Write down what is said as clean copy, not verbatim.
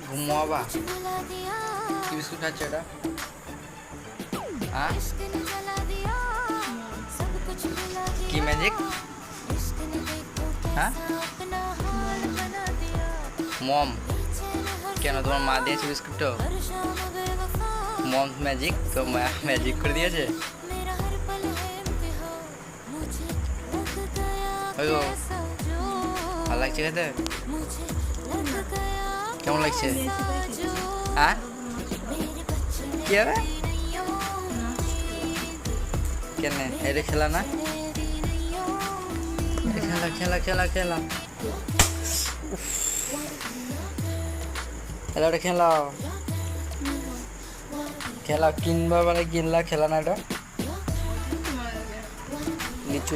ঘুমাবা কি বিস্কুট খাচ্ছে এটা? হ্যাঁ কি ম্যাজিক? হ্যাঁ মম কেন তোমার মা দিয়েছে বিস্কুটটা? মম ম্যাজিক তো ম্যাজিক করে দিয়েছে। ওই গো ভালো লাগছে খেতে? কেমন লাগছে? হ্যাঁ কি হবে কেন এটা খেলা না? খেলা খেলা খেলা খেলা খেলাটা খেলাও খেলা কিনবা মানে কিনলা খেলা না এটা লিচু